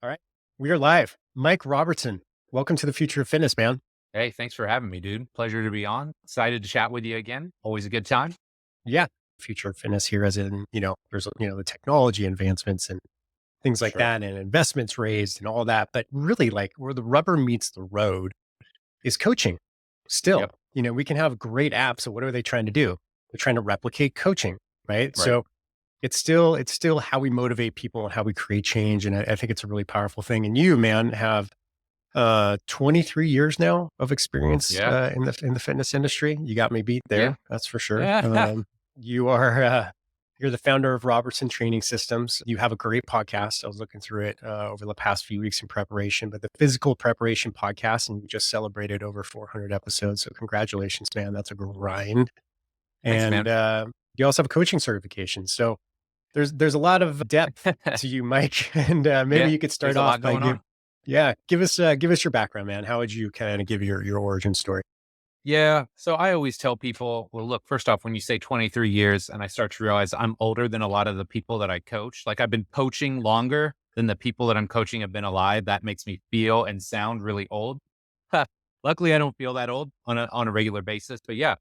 All right. We are live. Mike Robertson, welcome to the future of fitness, man. Hey, thanks for having me, dude. Pleasure to be on. Excited to chat with you again. Always a good time. Yeah. Future of fitness here, as in, there's, the technology advancements and things like Sure. that and investments raised and all that. But really, like where the rubber meets the road is coaching. Still, Yep. we can have great apps. So what are they trying to do? They're trying to replicate coaching, right? Right. So it's still how we motivate people and how we create change. And I think it's a really powerful thing. And you, man, have 23 years now of experience Yeah. in the fitness industry. You got me beat Yeah. there, that's for sure. Yeah. You are you're the founder of Robertson Training Systems. You have a great podcast. I was looking through it over the past few weeks in preparation, but the physical preparation podcast, and you just celebrated over 400 episodes. So congratulations, man. That's a grind. Thanks, And man. you also have a coaching certification. So there's a lot of depth to you, Mike. And maybe Yeah. you could start There's a off lot by going on. give us your background, man. How would you kind of give your origin story? Yeah. So I always tell people, well, look, first off, when you say 23 years and I start to realize I'm older than a lot of the people that I coach, like I've been coaching longer than the people that I'm coaching have been alive. That makes me feel and sound really old. Luckily, I don't feel that old on a regular basis. But yeah,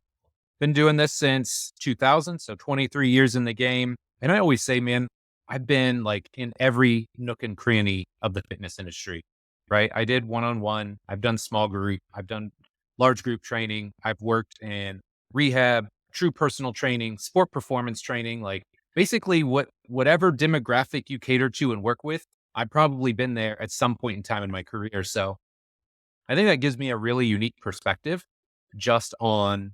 been doing this since 2000, so 23 years in the game. And I always say, man, I've been like in every nook and cranny of the fitness industry, right? I did one-on-one, I've done small group, I've done large group training, I've worked in rehab, true personal training, sport performance training, like basically whatever demographic you cater to and work with, I've probably been there at some point in time in my career. So I think that gives me a really unique perspective just on,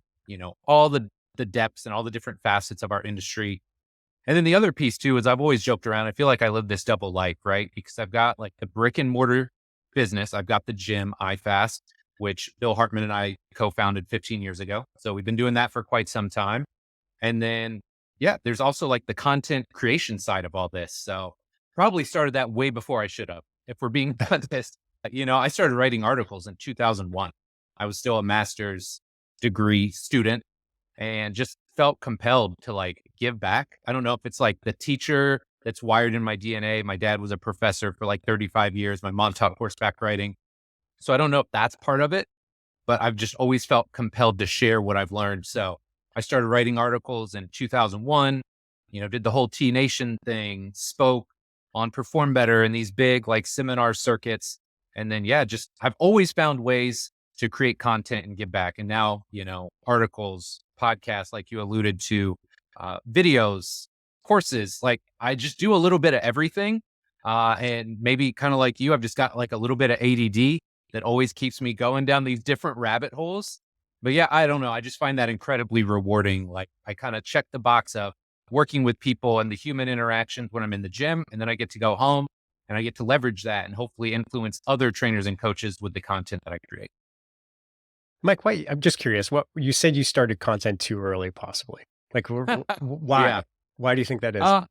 all the depths and all the different facets of our industry. And then the other piece too is I've always joked around. I feel like I live this double life, right? Because I've got like the brick and mortar business. I've got the gym, iFast, which Bill Hartman and I co-founded 15 years ago. So we've been doing that for quite some time. And then, yeah, there's also like the content creation side of all this. So probably started that way before I should have, if we're being honest. I started writing articles in 2001. I was still a master's degree student and just felt compelled to like give back. I don't know if it's like the teacher that's wired in my DNA. My dad was a professor for like 35 years. My mom taught horseback riding. So I don't know if that's part of it, but I've just always felt compelled to share what I've learned. So I started writing articles in 2001, did the whole T Nation thing, spoke on Perform Better in these big like seminar circuits. And then, yeah, just I've always found ways to create content and give back. And now, articles, podcasts, like you alluded to, videos, courses, like I just do a little bit of everything. And maybe kind of like you, I've just got like a little bit of ADD that always keeps me going down these different rabbit holes. But yeah, I don't know. I just find that incredibly rewarding. Like I kind of check the box of working with people and the human interactions when I'm in the gym. And then I get to go home and I get to leverage that and hopefully influence other trainers and coaches with the content that I create. Mike, why? I'm just curious. What you said you started content too early, possibly. Like, Yeah. why? Why do you think that is? Uh,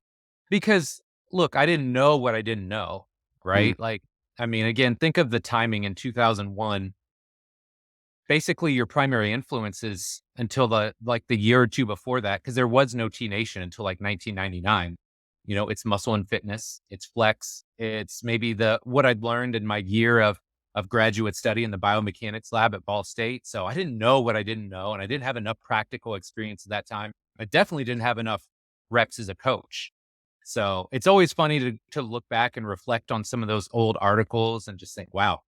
because look, I didn't know what I didn't know. Mm, Right. Like, I mean, again, think of the timing in 2001. Basically your primary influences until the year or two before that, because there was no T Nation until like 1999. It's muscle and fitness, it's flex, it's maybe the what I'd learned in my year of graduate study in the biomechanics lab at Ball State. So I didn't know what I didn't know, and I didn't have enough practical experience at that time. I definitely didn't have enough reps as a coach. So it's always funny to look back and reflect on some of those old articles and just think, wow,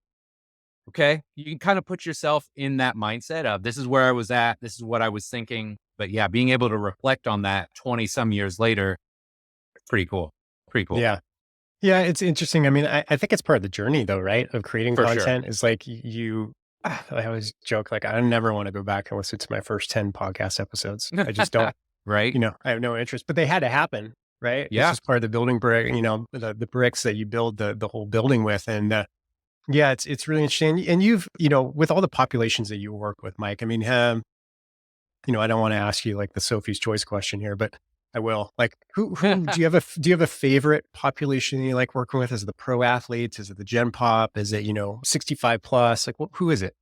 okay. You can kind of put yourself in that mindset of this is where I was at. This is what I was thinking. But yeah, being able to reflect on that 20 some years later, pretty cool. Pretty cool. yeah, yeah. It's interesting. I mean, I think it's part of the journey, though, right? Of creating For sure. content is like you. I always joke like I never want to go back and listen to my first 10 podcast episodes. I just don't. Right. I have no interest, but they had to happen, right? It's Yeah. just part of the building brick, the bricks that you build the whole building with. And yeah, it's really interesting. And you've, with all the populations that you work with, Mike, I mean, I don't want to ask you like the Sophie's Choice question here, but I will. Like, who do you have a favorite population that you like working with? Is it the pro athletes? Is it the Gen Pop? Is it 65 plus? Like, who is it?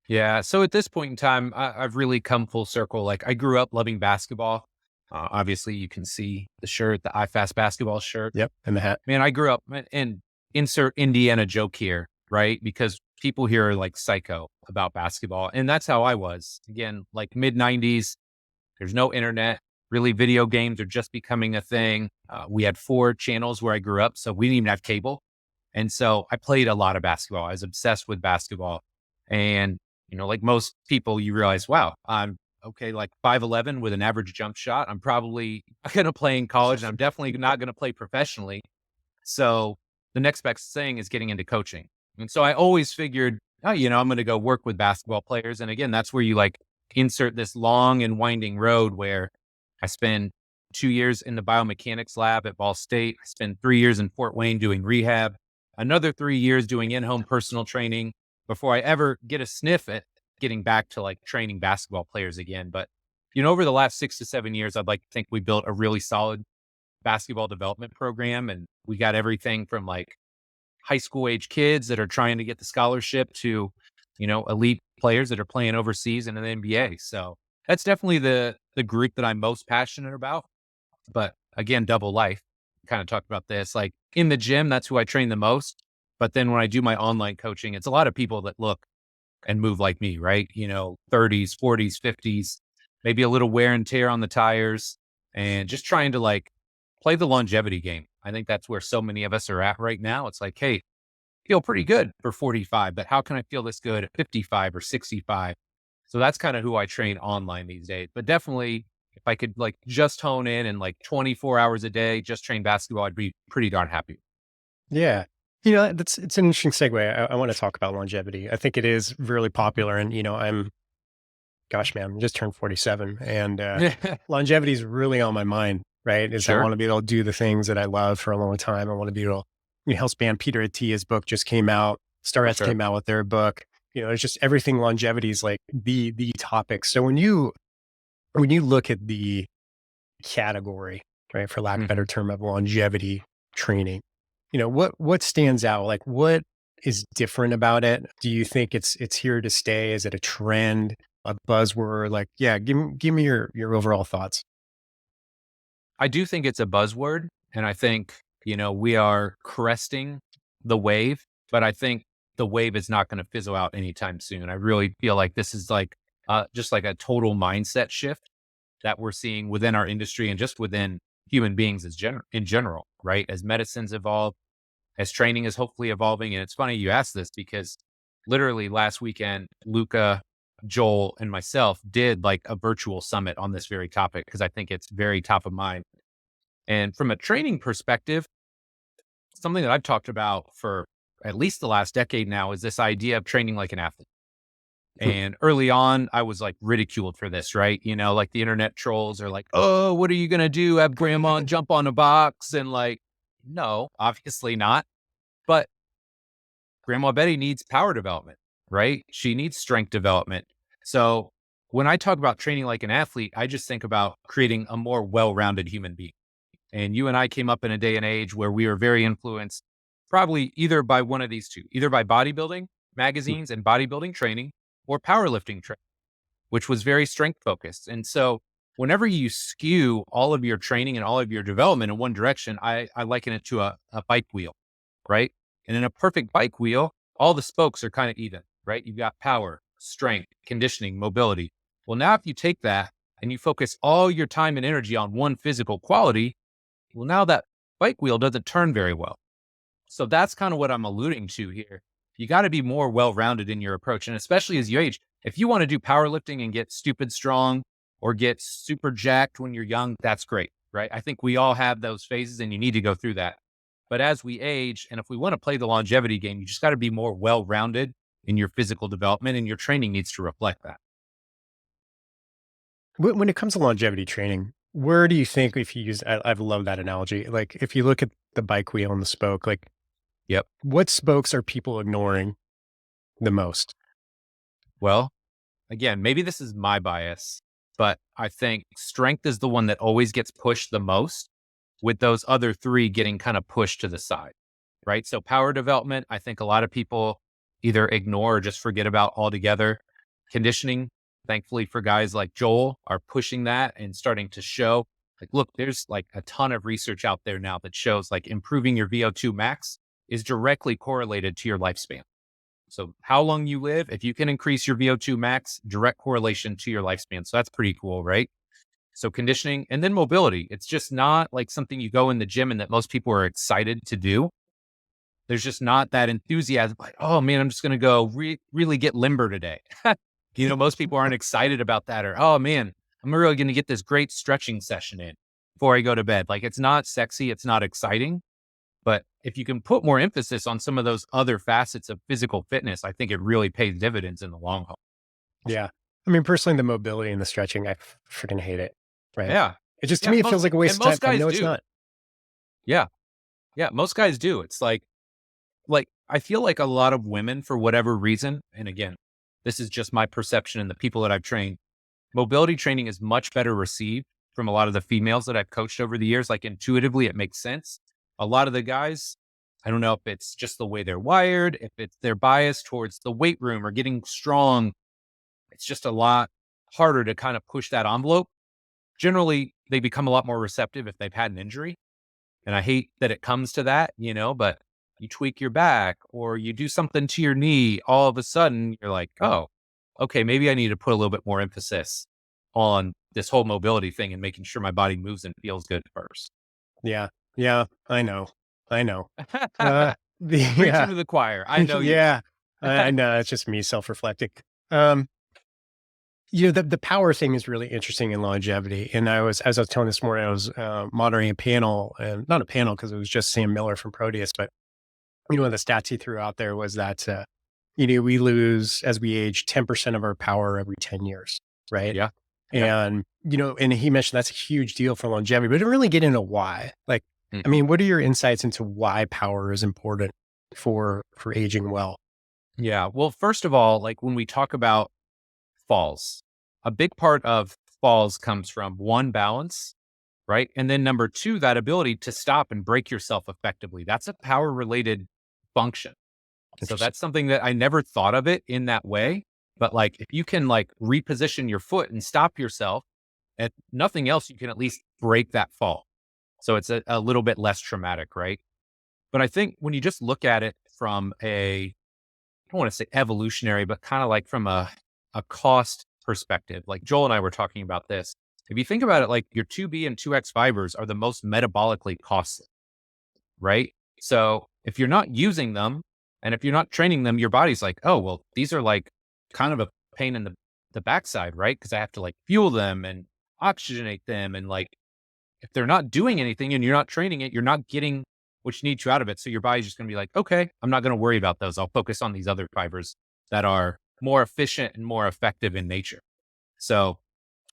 Yeah. So at this point in time, I've really come full circle. Like I grew up loving basketball. Obviously, you can see the shirt, the iFast basketball shirt. Yep, and the hat. Man, I grew up and insert Indiana joke here, right? Because people here are like psycho about basketball. And that's how I was. Again, like mid 90s, there's no internet. Really, video games are just becoming a thing. We had 4 channels where I grew up, so we didn't even have cable. And so I played a lot of basketball. I was obsessed with basketball. And, like most people, you realize, wow, I'm okay, like 5'11" with an average jump shot. I'm probably going to play in college, and I'm definitely not going to play professionally. So the next best thing is getting into coaching. And so I always figured, oh, I'm going to go work with basketball players. And again, that's where you like insert this long and winding road where I spend 2 years in the biomechanics lab at Ball State. I spend 3 years in Fort Wayne doing rehab, another 3 years doing in-home personal training before I ever get a sniff at getting back to like training basketball players again. But, over the last 6 to 7 years, I'd like to think we built a really solid basketball development program. And we got everything from like high school age kids that are trying to get the scholarship to, elite players that are playing overseas and in the NBA. So that's definitely the group that I'm most passionate about. But again, double life. Kind of talked about this. Like in the gym, that's who I train the most. But then when I do my online coaching, it's a lot of people that look and move like me, right? 30s, 40s, 50s, maybe a little wear and tear on the tires, and just trying to like play the longevity game. I think that's where so many of us are at right now. It's like, hey, feel pretty good for 45, but how can I feel this good at 55 or 65? So that's kind of who I train online these days. But definitely, if I could like just hone in and like 24 hours a day, just train basketball, I'd be pretty darn happy. Yeah. It's an interesting segue. I want to talk about longevity. I think it is really popular. And, gosh, man, I just turned 47 and longevity is really on my mind, right? Is I Sure. want to be able to do the things that I love for a long time. I want to be able to, health span. Peter Attia's book just came out. For Starets sure. came out with their book. It's just everything longevity is like the topic. So when you look at the category, right, for lack of a Mhm. better term, of longevity training, what stands out? Like what is different about it? Do you think it's here to stay? Is it a trend, a buzzword? Like, yeah, give me your overall thoughts. I do think it's a buzzword. And I think, we are cresting the wave, but I think the wave is not going to fizzle out anytime soon. I really feel like this is like just like a total mindset shift that we're seeing within our industry and just within human beings in general, right? As medicines evolve, as training is hopefully evolving. And it's funny you asked this because literally last weekend, Luca, Joel, and myself did like a virtual summit on this very topic because I think it's very top of mind. And from a training perspective, something that I've talked about for at least the last decade now is this idea of training like an athlete. Hmm. And early on, I was like ridiculed for this, right? Like the internet trolls are like, oh, what are you going to do? Have grandma jump on a box? And like, no, obviously not. But Grandma Betty needs power development, right? She needs strength development. So when I talk about training like an athlete, I just think about creating a more well rounded human being. And you and I came up in a day and age where we were very influenced, probably either by one of these two, either by bodybuilding magazines and bodybuilding training or powerlifting training, which was very strength focused. And so whenever you skew all of your training and all of your development in one direction, I liken it to a bike wheel, right? And in a perfect bike wheel, all the spokes are kind of even, right? You've got power, strength, conditioning, mobility. Well, now if you take that and you focus all your time and energy on one physical quality, well, now that bike wheel doesn't turn very well. So that's kind of what I'm alluding to here. You got to be more well rounded in your approach. And especially as you age, if you want to do powerlifting and get stupid strong or get super jacked when you're young, that's great, right? I think we all have those phases and you need to go through that. But as we age, and if we want to play the longevity game, you just got to be more well rounded in your physical development, and your training needs to reflect that. When it comes to longevity training, where do you think if you use, I've loved that analogy. Like if you look at the bike wheel and the spoke, like Yep. what spokes are people ignoring the most? Well, again, maybe this is my bias, but I think strength is the one that always gets pushed the most, with those other three getting kind of pushed to the side, right? So, power development, I think a lot of people either ignore or just forget about altogether. Conditioning, thankfully, for guys like Joel, are pushing that and starting to show like, look, there's like a ton of research out there now that shows like improving your VO2 max is directly correlated to your lifespan. So how long you live, if you can increase your VO2 max, direct correlation to your lifespan. So that's pretty cool, right? So conditioning and then mobility. It's just not like something you go in the gym and that most people are excited to do. There's just not that enthusiasm like, oh man, I'm just going to go really get limber today. Most people aren't excited about that or, oh man, I'm really going to get this great stretching session in before I go to bed. Like it's not sexy. It's not exciting. But if you can put more emphasis on some of those other facets of physical fitness, I think it really pays dividends in the long haul. Yeah. I mean, personally, the mobility and the stretching, I freaking hate it. Right. Yeah. It just, to Yeah. me, it feels like a waste of time. Most I guys know it's do. not. Yeah. Yeah. Most guys do. It's like I feel like a lot of women, for whatever reason, and again, this is just my perception and the people that I've trained, mobility training is much better received from a lot of the females that I've coached over the years. Like intuitively, it makes sense. A lot of the guys, I don't know if it's just the way they're wired, if it's their bias towards the weight room or getting strong. It's just a lot harder to kind of push that envelope. Generally, they become a lot more receptive if they've had an injury. And I hate that it comes to that, but you tweak your back or you do something to your knee, all of a sudden you're like, oh, okay, maybe I need to put a little bit more emphasis on this whole mobility thing and making sure my body moves and feels good first. Yeah. Yeah. I know. I know. Uh, Preaching yeah. to the choir. I know you. Yeah. I know. It's just me self-reflecting. Um, the power thing is really interesting in longevity. And as I was telling this morning, I was moderating a panel, and not a panel because it was just Sam Miller from Proteus, but one of the stats he threw out there was that, we lose as we age 10% of our power every 10 years. Right. Yeah. Yeah. And, and he mentioned that's a huge deal for longevity, but it didn't really get into why. Like, I Mhm. mean, what are your insights into why power is important for aging well? Yeah. Well, first of all, like when we talk about falls, a big part of falls comes from one, balance, right? And then number two, that ability to stop and break yourself effectively. That's a power related function. So Interesting. that's something that I never thought of it in that way. But like if you can like reposition your foot and stop yourself and nothing else, you can at least break that fall. So it's a little bit less traumatic, right? But I think when you just look at it from I don't want to say evolutionary, but kind of like from a cost perspective, like Joel and I were talking about this. If you think about it, like your 2B and 2X fibers are the most metabolically costly, right? So if you're not using them and if you're not training them, your body's like, oh, well, these are like kind of a pain in the backside, right? Because I have to like fuel them and oxygenate them. And like, if they're not doing anything and you're not training it, you're not getting what you need to out of it. So your body's just going to be like, okay, I'm not going to worry about those. I'll focus on these other fibers that are more efficient and more effective in nature. So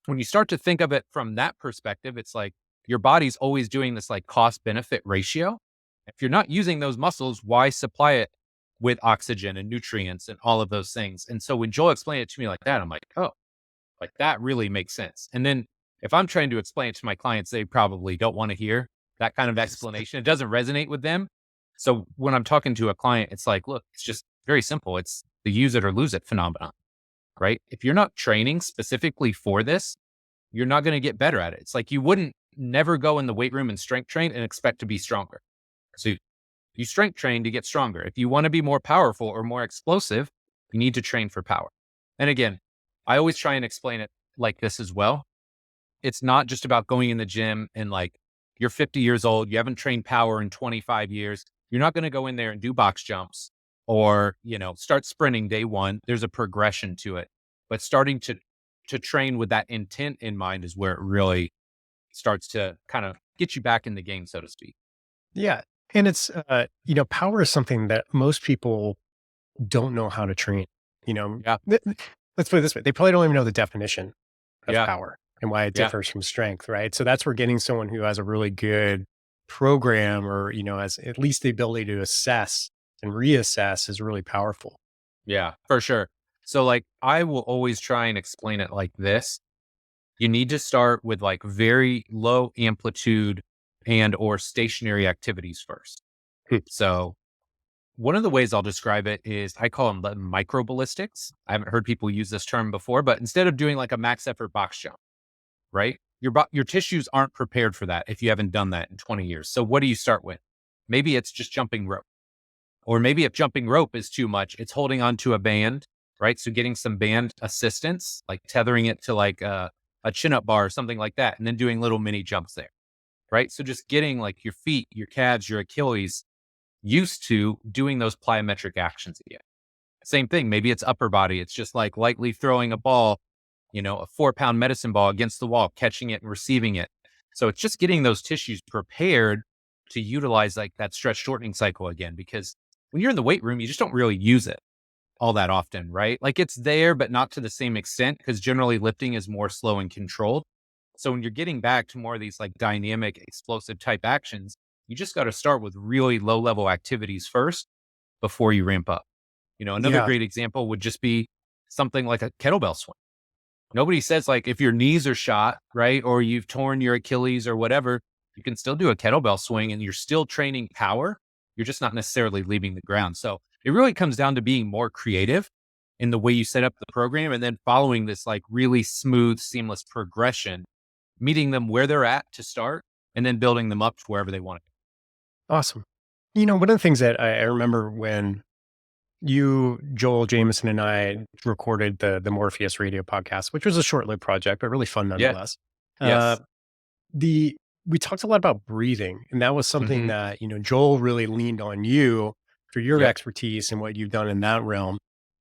when you start to think of it from that perspective, it's like your body's always doing this like cost benefit ratio. If you're not using those muscles, why supply it with oxygen and nutrients and all of those things? And so when Joel explained it to me like that, I'm like, oh, like that really makes sense. And then if I'm trying to explain it to my clients, they probably don't want to hear that kind of explanation. It doesn't resonate with them. So when I'm talking to a client, it's like, look, it's just very simple. It's the use it or lose it phenomenon, right? If you're not training specifically for this, you're not going to get better at it. It's like you wouldn't never go in the weight room and strength train and expect to be stronger. So you strength train to get stronger. If you want to be more powerful or more explosive, you need to train for power. And again, I always try and explain it like this as well. It's not just about going in the gym and like you're 50 years old, you haven't trained power in 25 years. You're not going to go in there and do box jumps or, start sprinting day one. There's a progression to it. But starting to train with that intent in mind is where it really starts to kind of get you back in the game, so to speak. Yeah. And it's, power is something that most people don't know how to train. You know, Yeah. th- let's put it this way. They probably don't even know the definition of Yeah. power and why it Yeah. differs from strength. Right. So that's where getting someone who has a really good program or, has at least the ability to assess and reassess is really powerful. Yeah, for sure. So like I will always try and explain it like this. You need to start with like very low amplitude and or stationary activities first. Hmm. So one of the ways I'll describe it is I call them the micro ballistics. I haven't heard people use this term before, but instead of doing like a max effort box jump, right? Your tissues aren't prepared for that if you haven't done that in 20 years. So what do you start with? Maybe it's just jumping rope. Or maybe if jumping rope is too much, it's holding onto a band, right? So getting some band assistance, like tethering it to like a chin up bar or something like that, and then doing little mini jumps there, right? So just getting like your feet, your calves, your Achilles used to doing those plyometric actions again. Same thing. Maybe it's upper body. It's just like lightly throwing a ball, a 4-pound medicine ball against the wall, catching it and receiving it. So it's just getting those tissues prepared to utilize like that stretch shortening cycle again, because when you're in the weight room, you just don't really use it all that often, right? Like it's there, but not to the same extent, because generally lifting is more slow and controlled. So when you're getting back to more of these like dynamic, explosive type actions, you just got to start with really low level activities first before you ramp up. Another Yeah. great example would just be something like a kettlebell swing. Nobody says like if your knees are shot, right? Or you've torn your Achilles or whatever, you can still do a kettlebell swing and you're still training power. You're just not necessarily leaving the ground. So it really comes down to being more creative in the way you set up the program and then following this like really smooth, seamless progression, meeting them where they're at to start and then building them up to wherever they want to Awesome. One of the things that I remember when you, Joel Jameson, and I recorded the Morpheus radio podcast, which was a short-lived project, but really fun go. Yeah. nonetheless. Uh, Yes. the we talked a lot about breathing, and that was something Hmm. that Joel really leaned on you for your Yep. expertise and what you've done in that realm.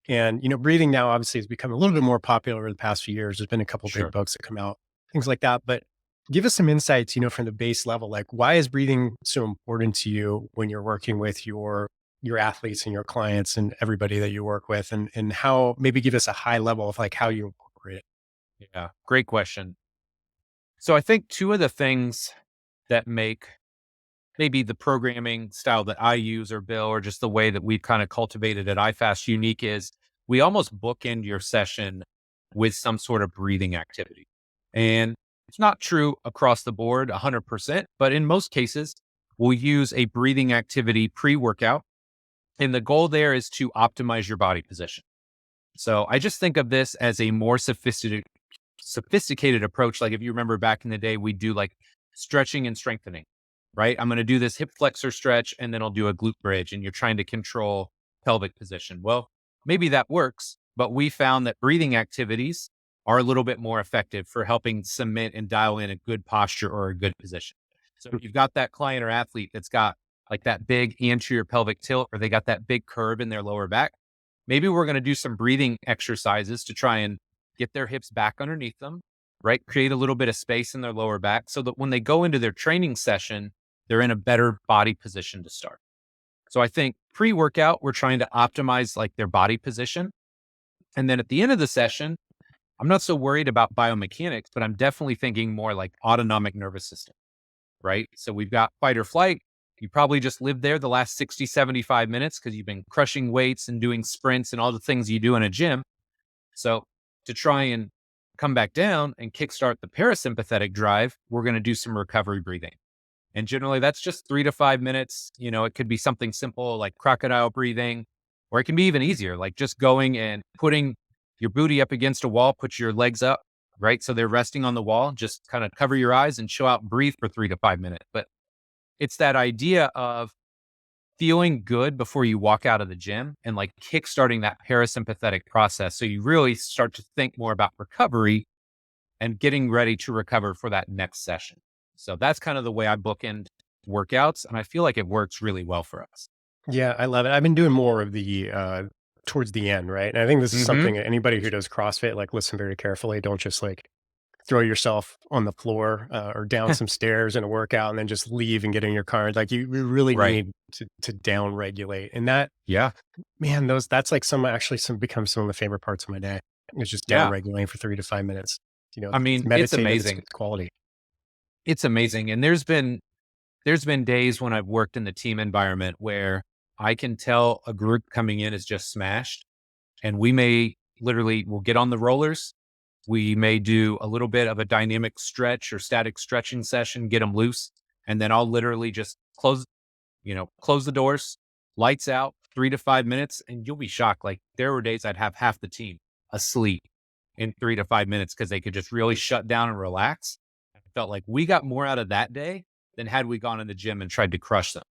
And breathing now obviously has become a little bit more popular over the past few years. There's been a couple big Sure. books that come out, things like that. But give us some insights, from the base level. Like, why is breathing so important to you when you're working with your athletes and your clients and everybody that you work with, and how, maybe give us a high level of like how you incorporate it. Yeah. Great question. So I think two of the things that make maybe the programming style that I use or Bill, or just the way that we've kind of cultivated at iFast unique is we almost bookend your session with some sort of breathing activity. And it's not true across the board 100%, but in most cases, we'll use a breathing activity pre-workout. And the goal there is to optimize your body position. So I just think of this as a more sophisticated approach. Like if you remember back in the day, we do like stretching and strengthening, right? I'm going to do this hip flexor stretch and then I'll do a glute bridge and you're trying to control pelvic position. Well, maybe that works, but we found that breathing activities are a little bit more effective for helping cement and dial in a good posture or a good position. So if you've got that client or athlete that's got like that big anterior pelvic tilt, or they got that big curve in their lower back, maybe we're going to do some breathing exercises to try and get their hips back underneath them, right? Create a little bit of space in their lower back so that when they go into their training session, they're in a better body position to start. So I think pre-workout, we're trying to optimize like their body position. And then at the end of the session, I'm not so worried about biomechanics, but I'm definitely thinking more like autonomic nervous system, right? So we've got fight or flight. You probably just lived there the last 60, 75 minutes because you've been crushing weights and doing sprints and all the things you do in a gym. So to try and come back down and kickstart the parasympathetic drive, we're going to do some recovery breathing. And generally that's just 3 to 5 minutes. It could be something simple like crocodile breathing, or it can be even easier, like just going and putting your booty up against a wall, put your legs up, right? So they're resting on the wall, just kind of cover your eyes and chill out and breathe for 3 to 5 minutes. But it's that idea of feeling good before you walk out of the gym and like kickstarting that parasympathetic process. So you really start to think more about recovery and getting ready to recover for that next session. So that's kind of the way I bookend workouts. And I feel like it works really well for us. Yeah, I love it. I've been doing more of the towards the end, right? And I think this is Hmm. something that anybody who does CrossFit, like, listen very carefully. Don't just like throw yourself on the floor or down some stairs in a workout and then just leave and get in your car. Like, you really Right. need to down regulate. And that, Yeah. man, that's like some become some of the favorite parts of my day. It's just down Yeah. regulating for 3 to 5 minutes. I It's mean, it's meditative, amazing. it's quality. It's amazing. And there's been days when I've worked in the team environment where I can tell a group coming in is just smashed. And we'll get on the rollers. We may do a little bit of a dynamic stretch or static stretching session, get them loose. And then I'll literally just close the doors, lights out, 3 to 5 minutes. And you'll be shocked. Like there were days I'd have half the team asleep in 3 to 5 minutes because they could just really shut down and relax. I felt like we got more out of that day than had we gone in the gym and tried to crush them.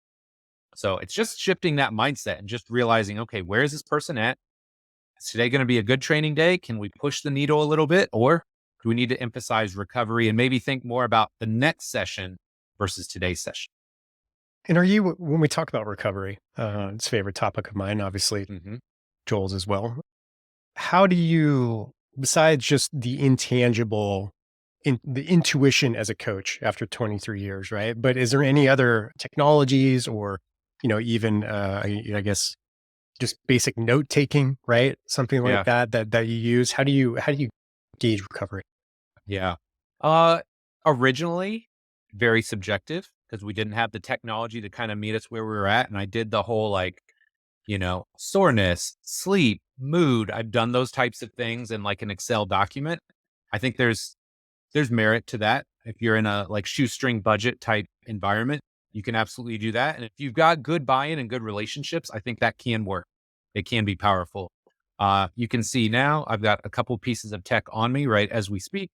So it's just shifting that mindset and just realizing, okay, where is this person at? Is today going to be a good training day? Can we push the needle a little bit? Or do we need to emphasize recovery and maybe think more about the next session versus today's session? And when we talk about recovery, it's a favorite topic of mine, obviously Hmm. Joel's as well. How do you, besides just the intangible, the intuition as a coach after 23 years, right? But is there any other technologies or, even, I guess just basic note taking, right? Something like Yeah. that you use. How do you gauge recovery? Yeah. Uh, Originally, very subjective because we didn't have the technology to kind of meet us where we were at. And I did the whole like, soreness, sleep, mood. I've done those types of things in like an Excel document. I think there's merit to that. If you're in a like shoestring budget type environment, you can absolutely do that. And if you've got good buy-in and good relationships, I think that can work. It can be powerful. You can see now I've got a couple pieces of tech on me right as we speak.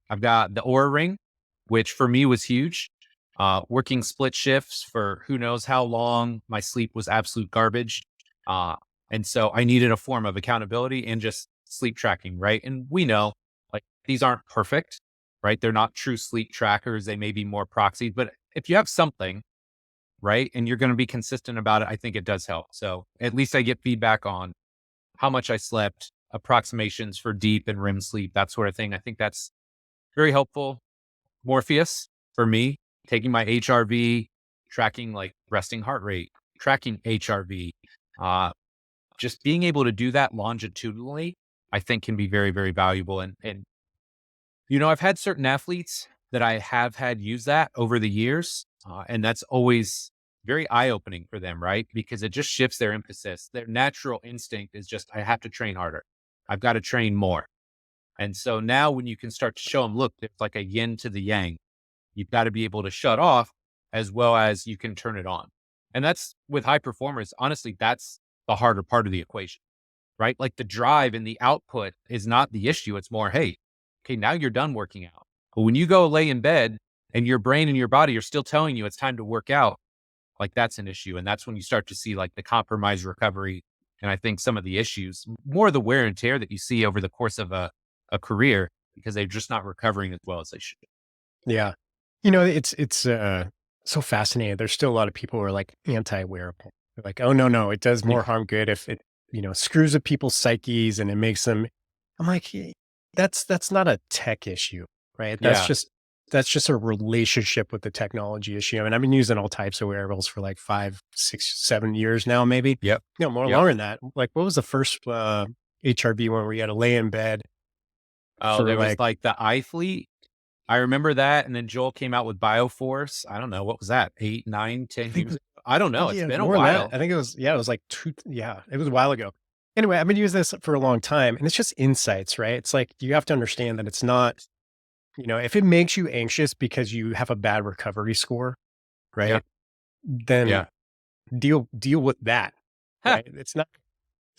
I've got the Aura Ring, which for me was huge. Working split shifts for who knows how long. My sleep was absolute garbage. Uh, and so I needed a form of accountability and just sleep tracking, right? And we know like these aren't perfect, right? They're not true sleep trackers. They may be more proxies, but if you have something, right, and you're going to be consistent about it, I think it does help. So at least I get feedback on how much I slept, approximations for deep and REM sleep, that sort of thing. I think that's very helpful. Morpheus for me, taking my HRV, tracking like resting heart rate, tracking HRV, uh, just being able to do that longitudinally, I think can be very, very valuable. And I've had certain athletes that I have had use that over the years, and that's always very eye opening for them, right? Because it just shifts their emphasis. Their natural instinct is just, I have to train harder. I've got to train more. And so now when you can start to show them, look, there's like a yin to the yang. You've got to be able to shut off as well as you can turn it on. And that's with high performers. Honestly, that's the harder part of the equation, right? Like the drive and the output is not the issue. It's more, hey, okay, now you're done working out. But when you go lay in bed and your brain and your body are still telling you it's time to work out, like that's an issue. And that's when you start to see like the compromised recovery. And I think some of the issues, more the wear and tear that you see over the course of a career because they're just not recovering as well as they should. Yeah. It's so fascinating. There's still a lot of people who are like anti-wearable. They're like, oh no, it does Yeah. more harm good if it, screws with people's psyches and it makes them. I'm like, that's not a tech issue, right? Yeah. That's just a relationship with the technology issue. I mean, I've been using all types of wearables for like 5, 6, 7 years now, maybe. Yep. More Yep. longer than that. Like, what was the first HRV one where you had to lay in bed Oh, for there was like like the iFleet. I remember that. And then Joel came out with Bioforce. I don't know. What was that? 8, 9, I 10 think years ago? I don't know. It's yeah, been a more than that. while. I think it was it was like 2 yeah, it was a while ago. Anyway, I've been using this for a long time, and it's just insights, right? It's like, you have to understand that it's not if it makes you anxious because you have a bad recovery score, Yeah. right? Then Yeah. deal with that, Huh. right? It's not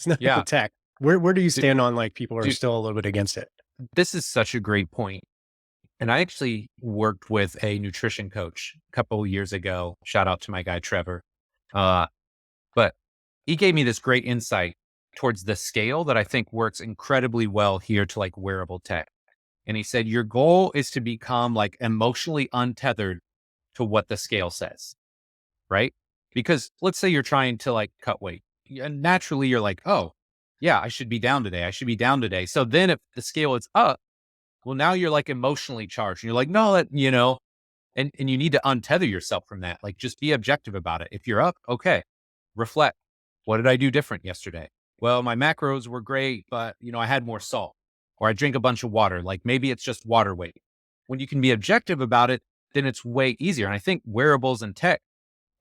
the Yeah. tech. Where do you Dude, stand on, like, people are dude, still a little bit against it? this is such a great point. And I actually worked with a nutrition coach a couple of years ago. Shout out to my guy, Trevor. Uh, but he gave me this great insight towards the scale that I think works incredibly well here to like wearable tech. And he said, your goal is to become like emotionally untethered to what the scale says, right? Because let's say you're trying to like cut weight and naturally you're like, oh, yeah, I should be down today. I should be down today. So then if the scale is up, well, now you're like emotionally charged and you're like, no, and you need to untether yourself from that. Like just be objective about it. If you're up, okay, reflect. What did I do different yesterday? Well, my macros were great, but I had more salt or I drink a bunch of water. Like maybe it's just water weight. When you can be objective about it, then it's way easier. And I think wearables and tech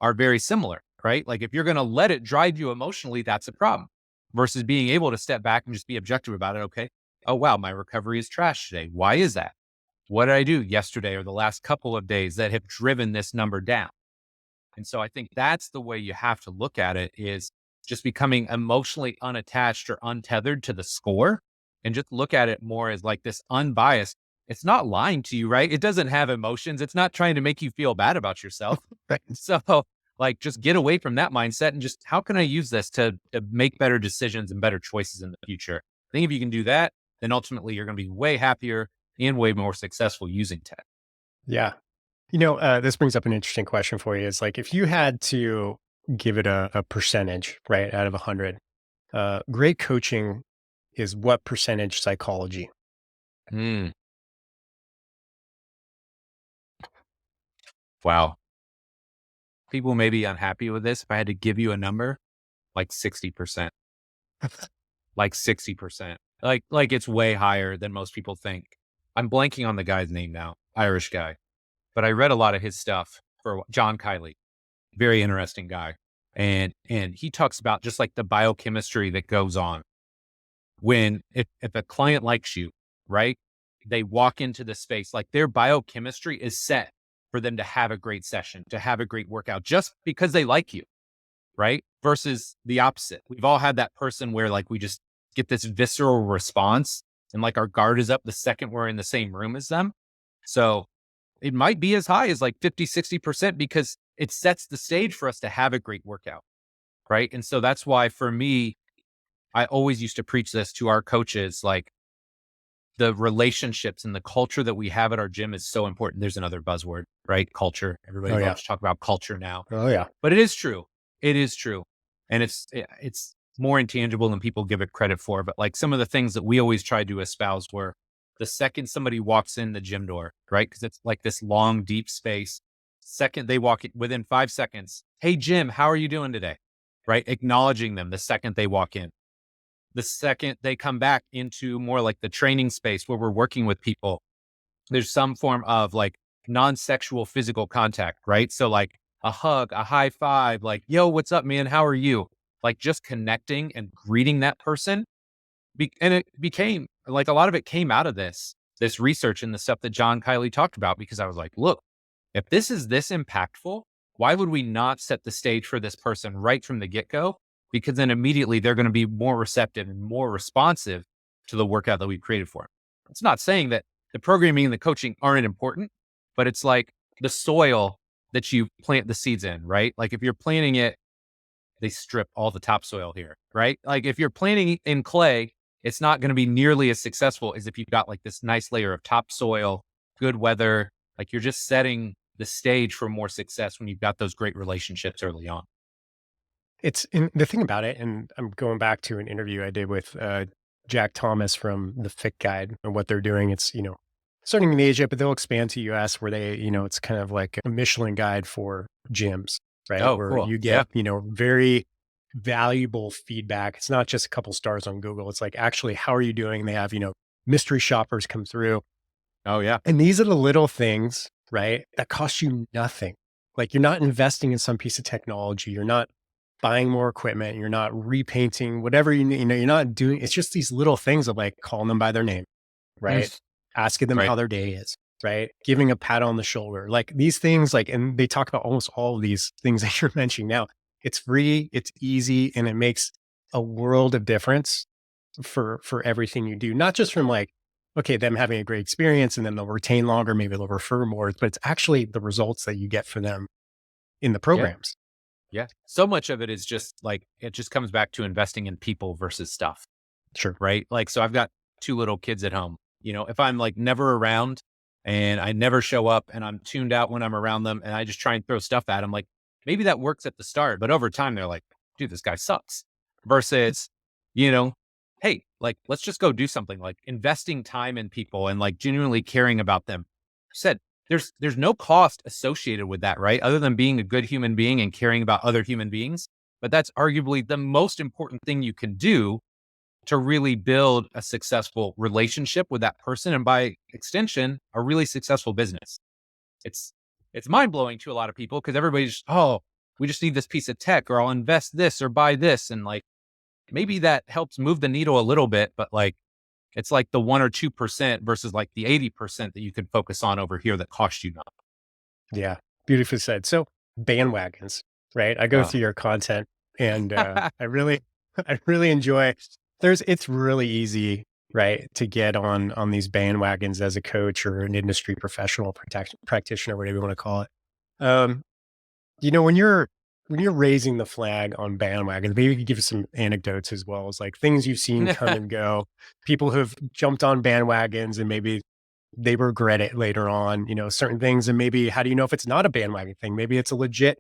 are very similar, right? Like if you're going to let it drive you emotionally, that's a problem versus being able to step back and just be objective about it. Okay. Oh, wow. My recovery is trash today. Why is that? What did I do yesterday or the last couple of days that have driven this number down? And so I think that's the way you have to look at it is just becoming emotionally unattached or untethered to the score and just look at it more as like this unbiased. It's not lying to you, right? It doesn't have emotions. It's not trying to make you feel bad about yourself. Right. So Like, just get away from that mindset and just, how can I use this to make better decisions and better choices in the future? I think if you can do that, then ultimately you're going to be way happier and way more successful using tech. Yeah. This brings up an interesting question for you. Is like if you had to give it a percentage, right, out of 100, great coaching is what percentage psychology? Mm, wow. People may be unhappy with this. If I had to give you a number, like 60%, like 60%, like it's way higher than most people think. I'm blanking on the guy's name now, Irish guy, but I read a lot of his stuff for John Kiley, very interesting guy. And he talks about just like the biochemistry that goes on when, if a client likes you, right? They walk into the space, like their biochemistry is set for them to have a great session, to have a great workout just because they like you, right? Versus the opposite. We've all had that person where like we just get this visceral response and like our guard is up the second we're in the same room as them. So it might be as high as like 50, 60% because it sets the stage for us to have a great workout, right? And so that's why for me, I always used to preach this to our coaches, like the relationships and the culture that we have at our gym is so important. There's another buzzword, right? Culture. Everybody Oh yeah. loves to talk about culture now, Oh yeah. but it is true. It is true. And it's more intangible than people give it credit for. But like some of the things that we always tried to espouse were the second somebody walks in the gym door, right? Because it's like this long, deep space. Second they walk in, within 5 seconds, hey, Jim, how are you doing today? Right? Acknowledging them the second they walk in. The second they come back into more like the training space where we're working with people, there's some form of like non-sexual physical contact, right? So like a hug, a high five, like, yo, what's up, man? How are you? Like just connecting and greeting that person. And it became like a lot of it came out of this research and the stuff that John Kiley talked about, because I was like, look, if this is this impactful, why would we not set the stage for this person right from the get-go? Because then immediately they're going to be more receptive and more responsive to the workout that we've created for them. It's not saying that the programming and the coaching aren't important, but it's like the soil that you plant the seeds in, right? Like if you're planting it, they strip all the topsoil here, right? Like if you're planting in clay, it's not going to be nearly as successful as if you've got like this nice layer of topsoil, good weather. Like you're just setting the stage for more success when you've got those great relationships early on. It's and the thing about it, and I'm going back to an interview I did with Jack Thomas from the Fit Guide and what they're doing. It's, starting in Asia, but they'll expand to US where they, it's kind of like a Michelin guide for gyms, right? Oh, Where cool. you Yeah. get, very valuable feedback. It's not just a couple stars on Google. It's like, actually, how are you doing? They have, mystery shoppers come through. Oh, yeah. And these are the little things, right, that cost you nothing. Like you're not investing in some piece of technology. You're not buying more equipment. You're not repainting whatever you need. You're not doing, it's just these little things of like calling them by their name, right? Mm, Asking them right. how their day is, right? Giving a pat on the shoulder, like these things, like, and they talk about almost all of these things that you're mentioning now. It's free, it's easy, and it makes a world of difference for everything you do, not just from like, okay, them having a great experience and then they'll retain longer, maybe they'll refer more, but it's actually the results that you get for them in the Yeah. programs. Yeah. So much of it is just like, it just comes back to investing in people versus stuff, Sure. right? Like, so I've got two little kids at home. If I'm like never around and I never show up and I'm tuned out when I'm around them and I just try and throw stuff at them, like maybe that works at the start, but over time they're like, dude, this guy sucks. Versus, you know, hey, like let's just go do something, like investing time in people and like genuinely caring about them. I said there's no cost associated with that, right? Other than being a good human being and caring about other human beings. But that's arguably the most important thing you can do to really build a successful relationship with that person, and by extension, a really successful business. It's it's mind blowing to a lot of people because everybody's, oh, we just need this piece of tech, or I'll invest this or buy this, and like maybe that helps move the needle a little bit, but like it's like the 1 or 2% versus like the 80% that you could focus on over here that cost you nothing. Yeah. Beautifully said. So bandwagons, right? I go Oh. through your content and I really, I really enjoy it's really easy, right, to get on these bandwagons as a coach or an industry professional practitioner, whatever you want to call it. Um, when you're when you're raising the flag on bandwagons, maybe you could give us some anecdotes as well as like things you've seen come and go, people who've jumped on bandwagons and maybe they regret it later on, certain things. And maybe how do you know if it's not a bandwagon thing? Maybe it's a legit,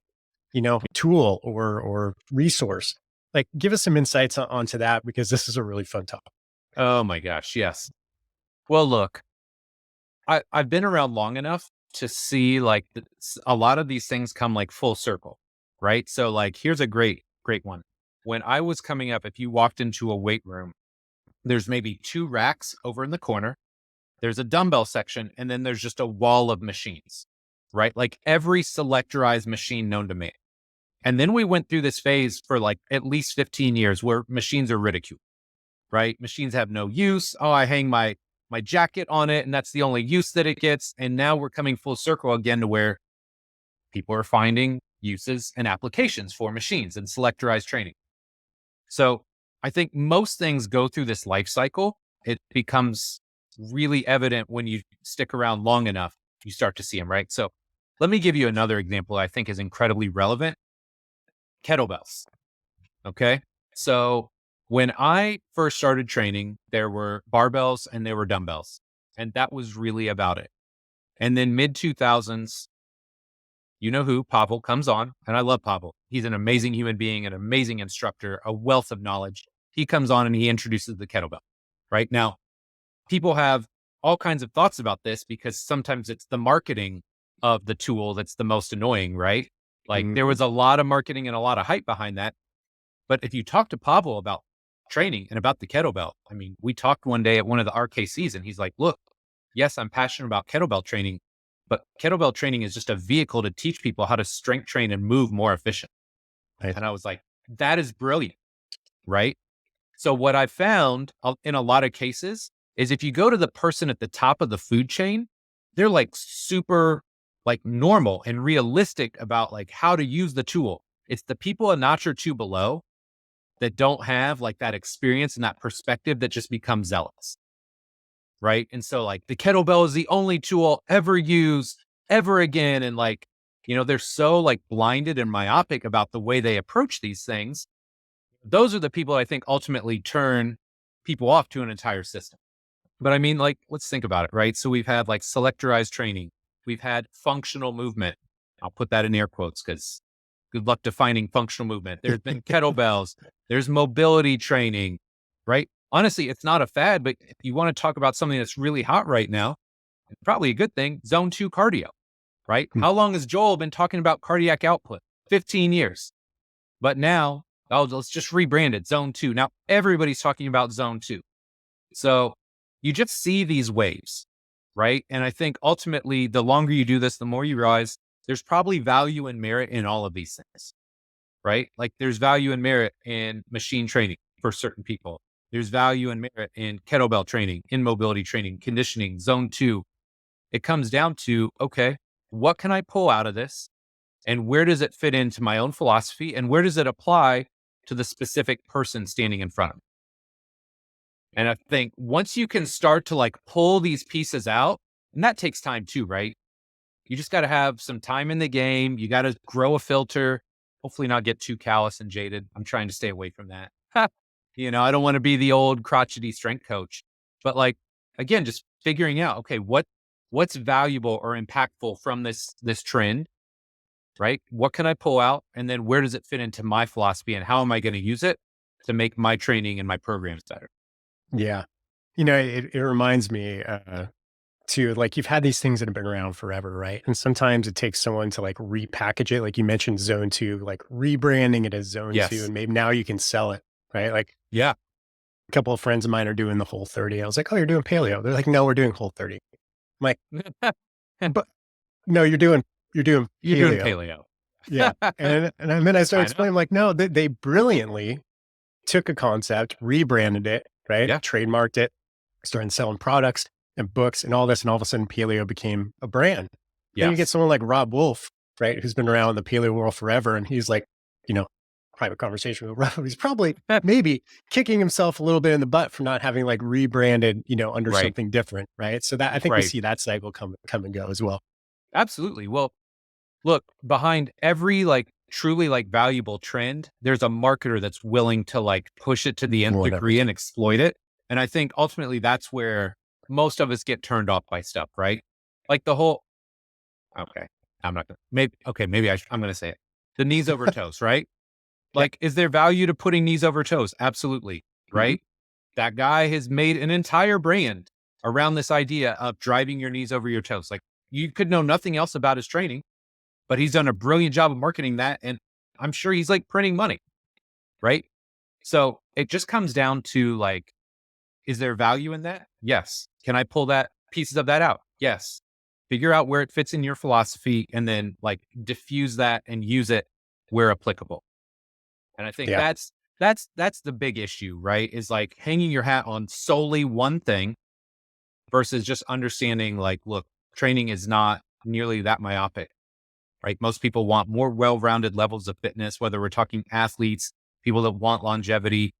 tool or resource. Like give us some insights onto that because this is a really fun topic. Oh my gosh, yes. Well, look, I've been around long enough to see like a lot of these things come like full circle, right? So like, here's a great one. When I was coming up, if you walked into a weight room, there's maybe 2 racks over in the corner. There's a dumbbell section, and then there's just a wall of machines, right? Like every selectorized machine known to man. And then we went through this phase for like at least 15 years where machines are ridiculed, right? Machines have no use. Oh, I hang my jacket on it and that's the only use that it gets. And now we're coming full circle again to where people are finding uses and applications for machines and selectorized training. So I think most things go through this life cycle. It becomes really evident when you stick around long enough, you start to see them, right? So let me give you another example I think is incredibly relevant. Kettlebells. Okay. So when I first started training, there were barbells and there were dumbbells, and that was really about it. And then mid 2000s, you know who, Pavel comes on, and I love Pavel. He's an amazing human being, an amazing instructor, a wealth of knowledge. He comes on and he introduces the kettlebell. Right now, people have all kinds of thoughts about this because sometimes it's the marketing of the tool that's the most annoying, right? Like there Mhm. was a lot of marketing and a lot of hype behind that. But if you talk to Pavel about training and about the kettlebell, I mean, we talked one day at one of the RKCs and he's like, look, yes, I'm passionate about kettlebell training, but kettlebell training is just a vehicle to teach people how to strength train and move more efficient. Right. And I was like, that is brilliant, right? So what I found in a lot of cases is if you go to the person at the top of the food chain, they're like super like normal and realistic about like how to use the tool. It's the people a notch or two below that don't have like that experience and that perspective that just become zealous. Right. And so like the kettlebell is the only tool I'll ever use ever again. And like, they're so like blinded and myopic about the way they approach these things. Those are the people I think ultimately turn people off to an entire system. But I mean, like, let's think about it, right? So we've had like selectorized training. We've had functional movement. I'll put that in air quotes because good luck defining functional movement. There's been kettlebells. There's mobility training, right? Honestly, it's not a fad, but if you want to talk about something that's really hot right now, it's probably a good thing, zone 2 cardio, right? Hmm. How long has Joel been talking about cardiac output? 15 years. But now, oh, let's just rebrand it, zone 2. Now everybody's talking about zone 2. So you just see these waves, right? And I think ultimately, the longer you do this, the more you realize there's probably value and merit in all of these things, right? Like there's value and merit in machine training for certain people. There's value and merit in kettlebell training, in mobility training, conditioning, zone 2. It comes down to, okay, what can I pull out of this? And where does it fit into my own philosophy? And where does it apply to the specific person standing in front of me? And I think once you can start to like pull these pieces out, and that takes time too, right? You just got to have some time in the game. You got to grow a filter, hopefully not get too callous and jaded. I'm trying to stay away from that. I don't want to be the old crotchety strength coach, but like, again, just figuring out, okay, what's valuable or impactful from this trend, right? What can I pull out? And then where does it fit into my philosophy and how am I going to use it to make my training and my programs better? Yeah. It reminds me, too, like you've had these things that have been around forever, right? And sometimes it takes someone to like repackage it. Like you mentioned zone 2, like rebranding it as zone 2, Yes. and maybe now you can sell it, right? Like Yeah. a couple of friends of mine are doing the whole 30. I was like, oh, you're doing paleo. They're like, no, we're doing whole 30. I'm like, but no, you're doing You're doing paleo. paleo. Yeah. And then I started I know. explaining, like, no, they brilliantly took a concept, rebranded it, right? Yeah. Trademarked it, started selling products and books and all this. And all of a sudden, paleo became a brand. Then you get Yes. someone like Rob Wolf, right? Who's been around the paleo world forever. And he's like, you know, private conversation with Rob. He's probably maybe kicking himself a little bit in the butt for not having like rebranded, under Right. something different. Right. So that I think we Right. see that cycle come and go as well. Absolutely. Well, look, behind every like truly like valuable trend, there's a marketer that's willing to like push it to the nth degree 100%. and exploit it. And I think ultimately that's where most of us get turned off by stuff, right? Like the whole, okay, I'm not gonna, maybe, okay, maybe I'm going to say it. The knees over toes, right? Yeah. Like, is there value to putting knees over toes? Absolutely. Mhm. Right. That guy has made an entire brand around this idea of driving your knees over your toes. Like, you could know nothing else about his training, but he's done a brilliant job of marketing that. And I'm sure he's like printing money. Right. So it just comes down to like, is there value in that? Yes. Can I pull that pieces of that out? Yes. Figure out where it fits in your philosophy and then like diffuse that and use it where applicable. And I think Yeah. that's the big issue, right? Is like hanging your hat on solely one thing versus just understanding like, look, training is not nearly that myopic, right? Most people want more well-rounded levels of fitness, whether we're talking athletes, people that want longevity.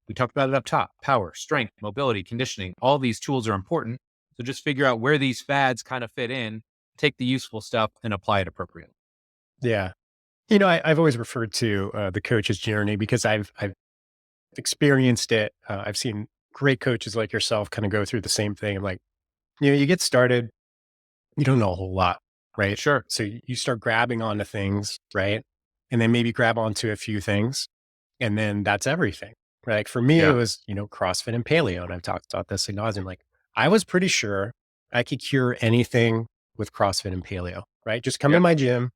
We talked about it up top: power, strength, mobility, conditioning. All these tools are important. So just figure out where these fads kind of fit in, take the useful stuff and apply it appropriately. Yeah. I've always referred to the coach's journey because I've experienced it. I've seen great coaches like yourself kind of go through the same thing. Like, you get started, you don't know a whole lot, right? Sure. So you start grabbing onto things, right? And then maybe grab onto a few things, and then that's everything. Right? Like for me, it Yeah. was, CrossFit and paleo. And I've talked about this ad nauseum. Like I was pretty sure I could cure anything with CrossFit and paleo, right? Just come in Yep. my gym,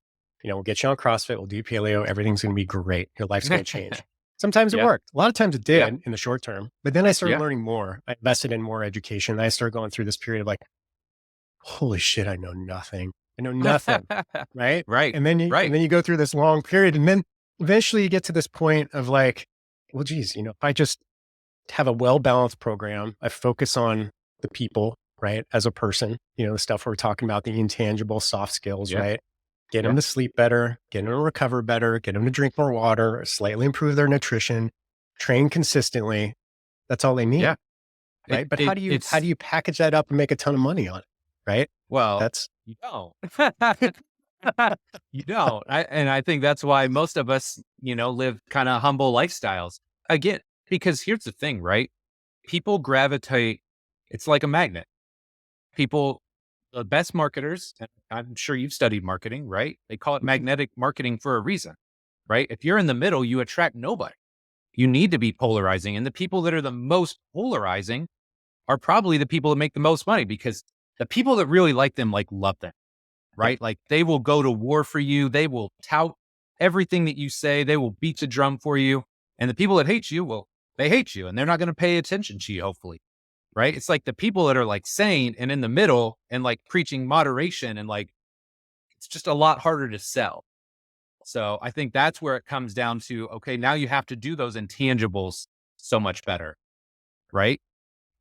we'll get you on CrossFit, we'll do paleo, everything's going to be great. Your life's going to change. Sometimes it Yeah. worked. A lot of times it Yeah. did in the short term, but then I started Yeah. learning more. I invested in more education. I started going through this period of like, holy shit, I know nothing. I know nothing. Right. Right. And then you go through this long period. And then eventually you get to this point of like, well, geez, if I just have a well-balanced program, I focus on the people, right? As a person, the stuff we're talking about, the intangible soft skills, Yeah. right? Get them Yeah. to sleep better, get them to recover better, get them to drink more water, slightly improve their nutrition, train consistently. That's all they need. Yeah. Right. But how do you how It's do you package that up and make a ton of money on it? Right. well, That's you don't. You don't. And I think that's why most of us, live kind of humble lifestyles. Again, because here's the thing, right? People gravitate, it's like a magnet. People, the best marketers, and I'm sure you've studied marketing, right? They call it Mhm. magnetic marketing for a reason, right? If you're in the middle, you attract nobody. You need to be polarizing. And the people that are the most polarizing are probably the people that make the most money because the people that really like them, like love them, Yep. right? Like they will go to war for you. They will tout everything that you say. They will beat the drum for you. And the people that hate you, well, they hate you and they're not going to pay attention to you, hopefully. Right. It's like the people that are like sane and in the middle and like preaching moderation and like it's just a lot harder to sell. So I think that's where it comes down to, okay, now you have to do those intangibles so much better, right?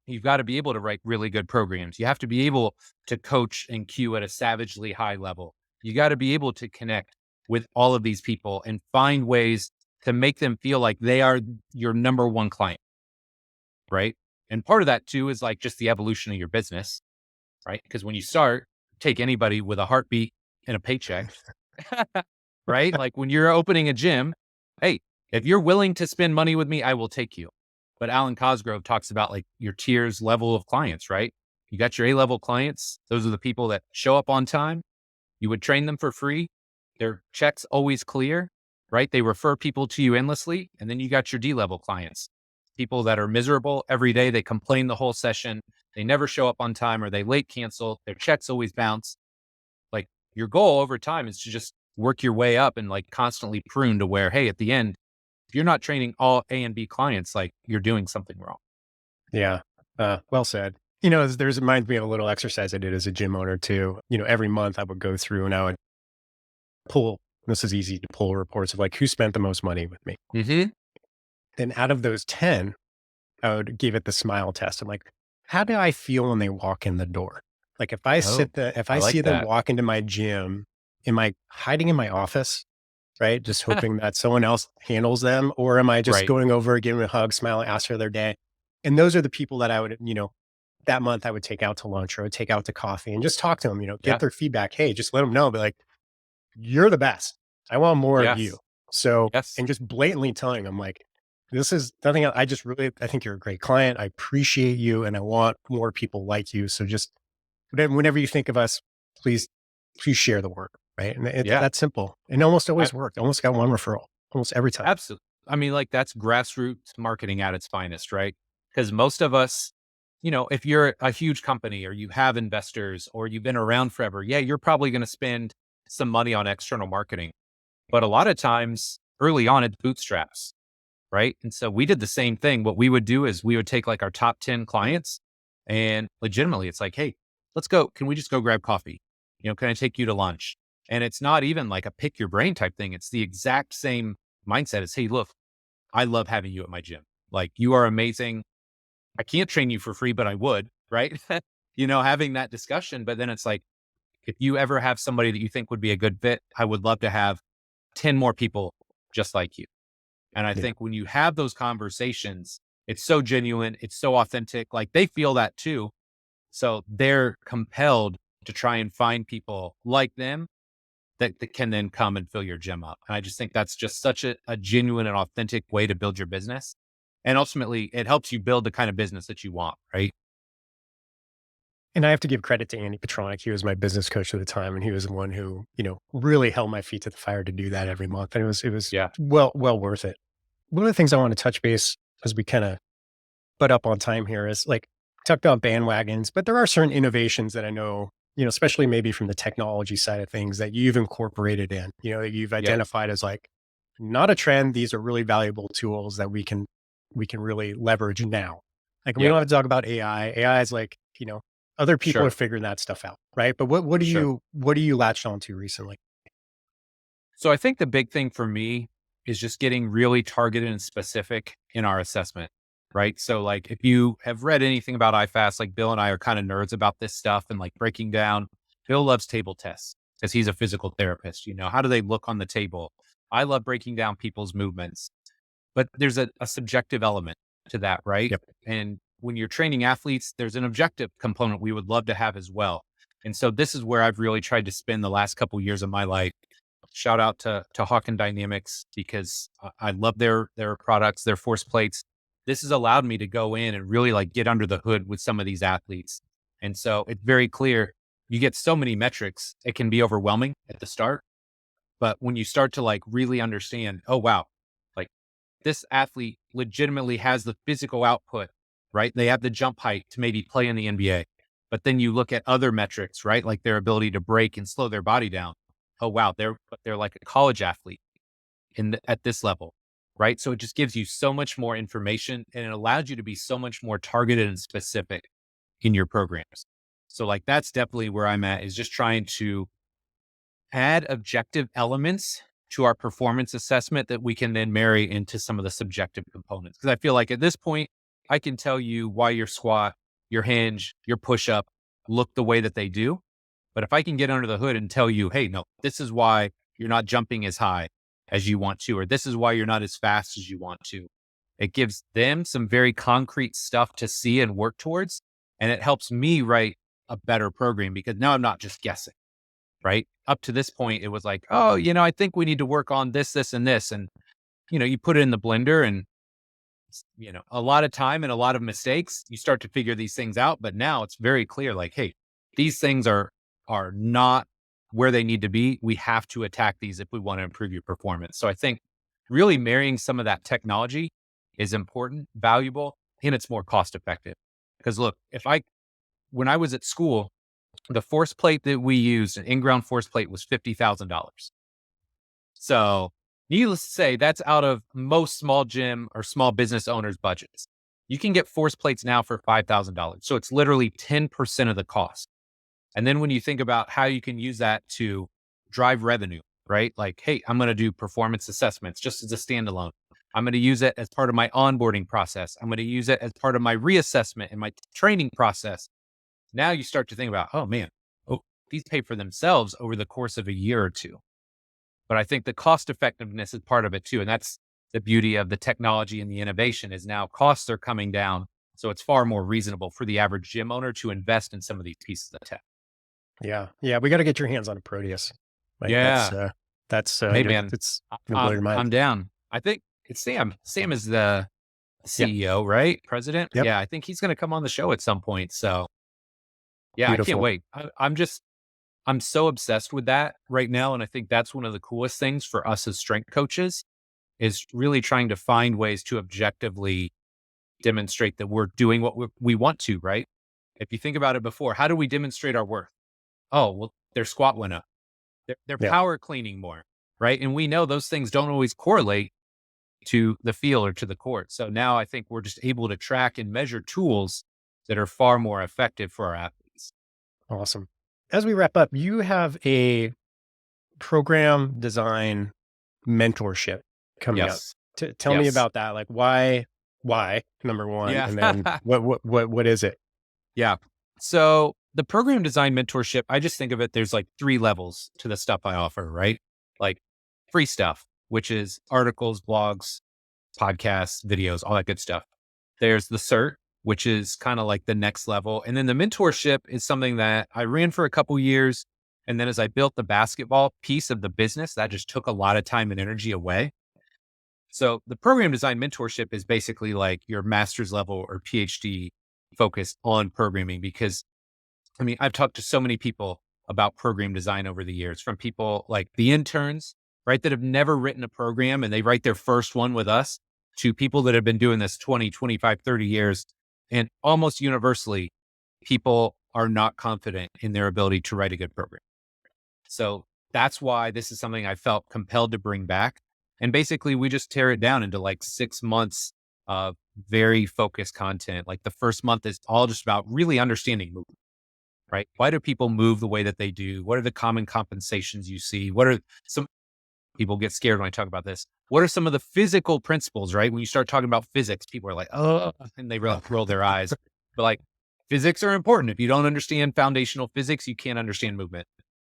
You've got to be able to write really good programs. You have to be able to coach and cue at a savagely high level. You got to be able to connect with all of these people and find ways to make them feel like they are your number one client, right? And part of that too is like just the evolution of your business, right? Because when you start, take anybody with a heartbeat and a paycheck, right? Like when you're opening a gym, hey, if you're willing to spend money with me, I will take you. But Alan Cosgrove talks about like your tiers level of clients, right? You got your A level clients. Those are the people that show up on time. You would train them for free. Their checks always clear, right? They refer people to you endlessly. And then you got your D level clients, people that are miserable every day. They complain the whole session. They never show up on time or they late cancel. Their checks always bounce. Like your goal over time is to just work your way up and like constantly prune to where, hey, at the end, if you're not training all A and B clients, like you're doing something wrong. Yeah. Well said. There's reminds me of a little exercise I did as a gym owner too. Every month I would go through and I would pull, this is easy to pull reports of like who spent the most money with me. Mm-hmm. Then out of those 10, I would give it the smile test. I'm like, how do I feel when they walk in the door? Like Oh, if I I like see them that. walk into my gym, am I hiding in my office, right? Just hoping that someone else handles them? Or am I just Right. going over, giving a hug, smile, ask for their day? And those are the people that I would, that month I would take out to lunch or I would take out to coffee and just talk to them, get Yeah. their feedback. Hey, just let them know, be like, you're the best. I want more of you. Yes. So, Yes. and just blatantly telling them like, this is nothing. I just really, I think you're a great client. I appreciate you and I want more people like you. So just whenever you think of us, please, please share the work. Right. And it's Yeah. that simple. And almost I always worked. Almost got one referral almost every time. absolutely. I mean, like that's grassroots marketing at its finest, right? Because most of us, if you're a huge company or you have investors or you've been around forever, yeah, you're probably going to spend some money on external marketing. But a lot of times early on, it's bootstraps, right? And so we did the same thing. What we would do is we would take like our top 10 clients and legitimately it's like, hey, let's go. Can we just go grab coffee? Can I take you to lunch? And it's not even like a pick your brain type thing. It's the exact same mindset as, hey, look, I love having you at my gym. Like you are amazing. I can't train you for free, but I would, right? Having that discussion. But then it's like, if you ever have somebody that you think would be a good fit, I would love to have 10 more people just like you. And I Yeah. think when you have those conversations, it's so genuine, it's so authentic. Like they feel that too. So they're compelled to try and find people like them that can then come and fill your gym up. And I just think that's just such a genuine and authentic way to build your business. And ultimately, it helps you build the kind of business that you want, right? And I have to give credit to Andy Petronic. He was my business coach at the time, and he was the one who, really held my feet to the fire to do that every month. And it was Yeah. well worth it. One of the things I want to touch base as we kind of butt up on time here is like talked about bandwagons, but there are certain innovations that I know, especially maybe from the technology side of things that you've incorporated in, that you've Yep. identified as like not a trend. These are really valuable tools that we can really leverage now. Like we Yep. don't have to talk about AI. AI is like, other people are Sure. figuring that stuff out, right? But what do Sure. you latched onto recently? So I think the big thing for me is just getting really targeted and specific in our assessment, right? So like if you have read anything about IFAST, like Bill and I are kind of nerds about this stuff and like breaking down. Bill loves table tests because he's a physical therapist. How do they look on the table? I love breaking down people's movements, but there's a subjective element to that, right? Yep. And when you're training athletes, there's an objective component we would love to have as well. And so this is where I've really tried to spend the last couple years of my life. Shout out to Hawk and Dynamics because I love their products, their force plates. This has allowed me to go in and really like get under the hood with some of these athletes. And so it's very clear you get so many metrics, it can be overwhelming at the start. But when you start to like really understand, oh wow, like this athlete legitimately has the physical output, right? They have the jump height to maybe play in the NBA. But then you look at other metrics, right? Like their ability to break and slow their body down. Oh wow, they're like a college athlete at this level, right? So it just gives you so much more information and it allows you to be so much more targeted and specific in your programs. So like that's definitely where I'm at is just trying to add objective elements to our performance assessment that we can then marry into some of the subjective components. Because I feel like at this point, I can tell you why your squat, your hinge, your push up look the way that they do. But if I can get under the hood and tell you, hey, no, this is why you're not jumping as high as you want to, or this is why you're not as fast as you want to, it gives them some very concrete stuff to see and work towards. And it helps me write a better program because now I'm not just guessing, right? Up to this point, it was like, oh, I think we need to work on this, this, and this. And, you put it in the blender and, a lot of time and a lot of mistakes, you start to figure these things out. But now it's very clear, like, hey, these things are not where they need to be. We have to attack these if we want to improve your performance. So I think really marrying some of that technology is important, valuable, and it's more cost effective. Because look, when I was at school, the force plate that we used, an in-ground force plate, was $50,000. So, needless to say, that's out of most small gym or small business owners' budgets. You can get force plates now for $5,000. So, it's literally 10% of the cost. And then when you think about how you can use that to drive revenue, right? Like, hey, I'm going to do performance assessments just as a standalone. I'm going to use it as part of my onboarding process. I'm going to use it as part of my reassessment and my training process. Now you start to think about, oh man, oh, these pay for themselves over the course of a year or two. But I think the cost effectiveness is part of it too. And that's the beauty of the technology and the innovation is now costs are coming down. So it's far more reasonable for the average gym owner to invest in some of these pieces of tech. Yeah. Yeah. We got to get your hands on a Proteus. Like that's, Yeah. That's, Hey man, it's gonna blow your mind. I'm down. I think it's Sam. Sam is the Yeah. CEO, right? President. Yep. Yeah, I think he's going to come on the show at some point. So yeah, I can't Beautiful. wait. I'm so obsessed with that right now, and I think that's one of the coolest things for us as strength coaches is really trying to find ways to objectively demonstrate that we're doing what we want to. Right? If you think about it before, how do we demonstrate our worth? Oh, well, their squat went up. They're Yeah. power cleaning more, right? And we know those things don't always correlate to the field or to the court. So now I think we're just able to track and measure tools that are far more effective for our athletes. Awesome. As we wrap up, you have a program design mentorship coming up. Yes. Tell me Yes. about that. Like why, number one, Yeah. and then what is it? Yeah. So the program design mentorship, I just think of it, there's like three levels to the stuff I offer, right? Like free stuff, which is articles, blogs, podcasts, videos, all that good stuff. There's the cert, which is kind of like the next level. And then the mentorship is something that I ran for a couple years. And then as I built the basketball piece of the business, that just took a lot of time and energy away. So the program design mentorship is basically like your master's level or PhD focused on programming. Because I mean, I've talked to so many people about program design over the years, from people like the interns, right, that have never written a program and they write their first one with us, to people that have been doing this 20, 25, 30 years. And almost universally, people are not confident in their ability to write a good program. So that's why this is something I felt compelled to bring back. And basically, we just tear it down into like 6 months of very focused content. Like the first month is all just about really understanding movement, right? Why do people move the way that they do? What are the common compensations you see? What are some people get scared when I talk about this? What are some of the physical principles, right? When you start talking about physics, people are like, oh, and they roll their eyes. But like, physics are important. If you don't understand foundational physics, you can't understand movement.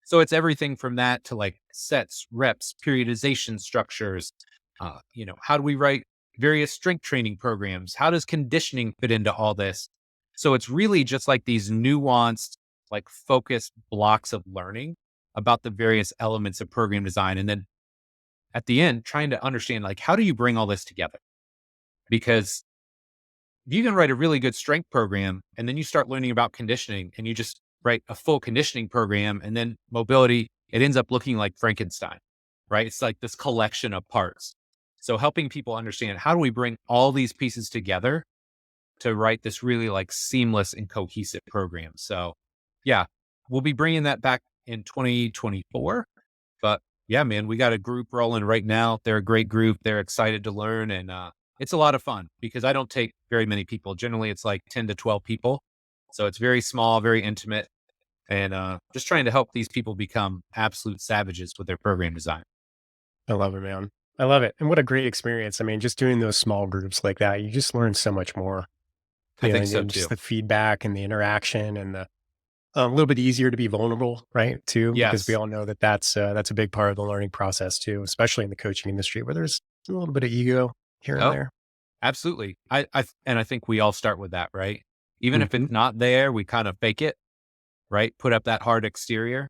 So it's everything from that to like sets, reps, periodization structures. How do we write various strength training programs? How does conditioning fit into all this? So it's really just like these nuanced, like focused blocks of learning about the various elements of program design. And then at the end, trying to understand, like, how do you bring all this together? Because you can write a really good strength program and then you start learning about conditioning and you just write a full conditioning program, and then mobility, it ends up looking like Frankenstein, right? It's like this collection of parts. So helping people understand, how do we bring all these pieces together to write this really like seamless and cohesive program? So yeah, we'll be bringing that back in 2024. But yeah, man, we got a group rolling right now. They're a great group. They're excited to learn. And it's a lot of fun because I don't take very many people. Generally, it's like 10 to 12 people. So it's very small, very intimate, and just trying to help these people become absolute savages with their program design. I love it, man. I love it. And what a great experience. I mean, just doing those small groups like that, you just learn so much more, I think so and too. just the feedback and the interaction and the a little bit easier to be vulnerable, right? Too, because we Yes. all know that that's a big part of the learning process too, especially in the coaching industry where there's a little bit of ego here and Oh, there. absolutely. And I think we all start with that, right? Even if Hmm. it's not there, we kind of fake it, right? Put up that hard exterior.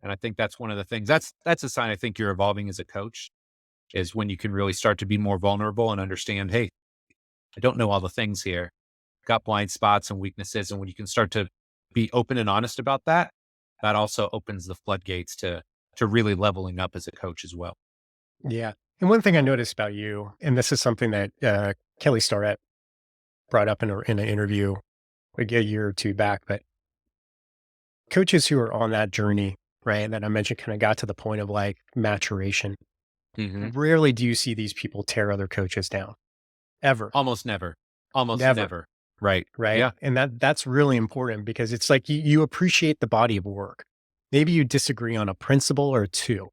And I think that's one of the things, that's a sign I think you're evolving as a coach, is when you can really start to be more vulnerable and understand, hey, I don't know all the things here. Got blind spots and weaknesses. And when you can start to be open and honest about that, that also opens the floodgates to really leveling up as a coach as well. Yeah. And one thing I noticed about you, and this is something that Kelly Starrett brought up in an interview like a year or two back, but coaches who are on that journey, right, that I mentioned, kind of got to the point of like maturation. Hmm. Rarely do you see these people tear other coaches down, ever, Almost never. Almost never. never. Right. Right. Yeah. And that's really important because it's like you appreciate the body of work. Maybe you disagree on a principle or two, Yep.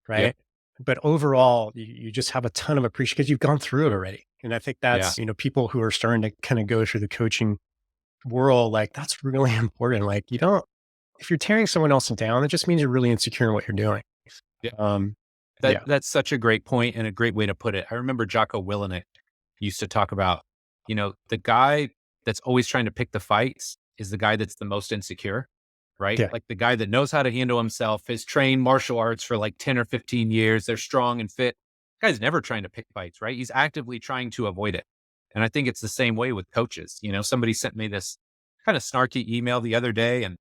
right? But overall, you just have a ton of appreciation because you've gone through it already. And I think Yeah. that's, people who are starting to kind of go through the coaching world, like that's really important. Like you don't, if you're tearing someone else down, it just means you're really insecure in what you're doing. Yeah. Um, That yeah. that's such a great point and a great way to put it. I remember Jocko Willenick used to talk about, the guy that's always trying to pick the fights is the guy that's the most insecure. right? Yeah. Like the guy that knows how to handle himself, has trained martial arts for like 10 or 15 years. They're strong and fit. Guy's never trying to pick fights, right? He's actively trying to avoid it. And I think it's the same way with coaches. Somebody sent me this kind of snarky email the other day, and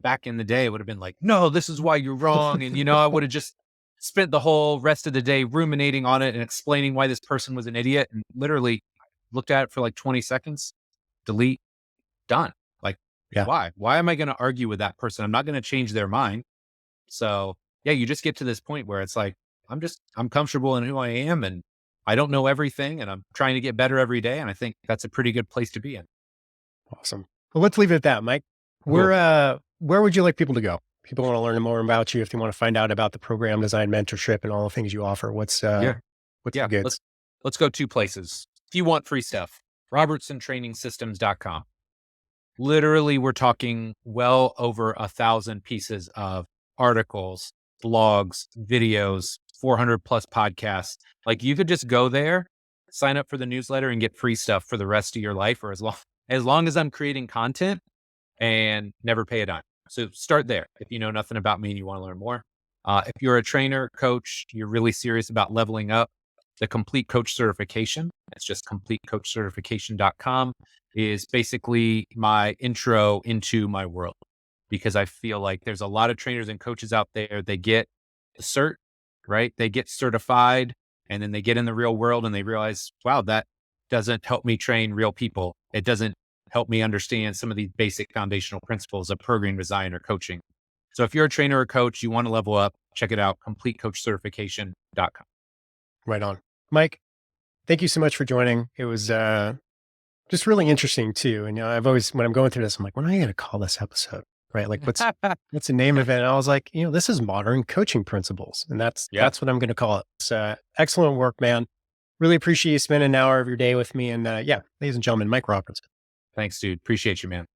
back in the day, it would have been like, no, this is why you're wrong. And, I would have just spent the whole rest of the day ruminating on it and explaining why this person was an idiot, and literally looked at it for like 20 seconds, delete, done. Like, Yeah. why? Why am I going to argue with that person? I'm not going to change their mind. So yeah, you just get to this point where it's like, I'm comfortable in who I am, and I don't know everything, and I'm trying to get better every day. And I think that's a pretty good place to be in. Awesome. Well, let's leave it at that, Mike. Cool. Where would you like people to go? People want to learn more about you. If they want to find out about the program design mentorship and all the things you offer, what's Yeah. the Yeah. goods? Let's go 2 places. If you want free stuff, robertsontrainingsystems.com. Literally, we're talking well over 1,000 pieces of articles, blogs, videos, 400 plus podcasts. Like, you could just go there, sign up for the newsletter, and get free stuff for the rest of your life, or as long as I'm creating content, and never pay a dime. So start there if you know nothing about me and you want to learn more. If you're a trainer, coach, you're really serious about leveling up, the Complete Coach Certification, it's just completecoachcertification.com, is basically my intro into my world, because I feel like there's a lot of trainers and coaches out there. They get the cert, right? They get certified, and then they get in the real world and they realize, wow, that doesn't help me train real people. It doesn't help me understand some of these basic foundational principles of program design or coaching. So if you're a trainer or coach, you want to level up, check it out, completecoachcertification.com. Right on. Mike, thank you so much for joining. It was just really interesting too. And I've always, when I'm going through this, I'm like, what am I going to call this episode? Right? Like, what's the name of it? And I was like, this is modern coaching principles, and that's Yeah. what I'm going to call it. It's excellent work, man. Really appreciate you spending an hour of your day with me. And yeah, ladies and gentlemen, Mike Robertson. Thanks, dude. Appreciate you, man.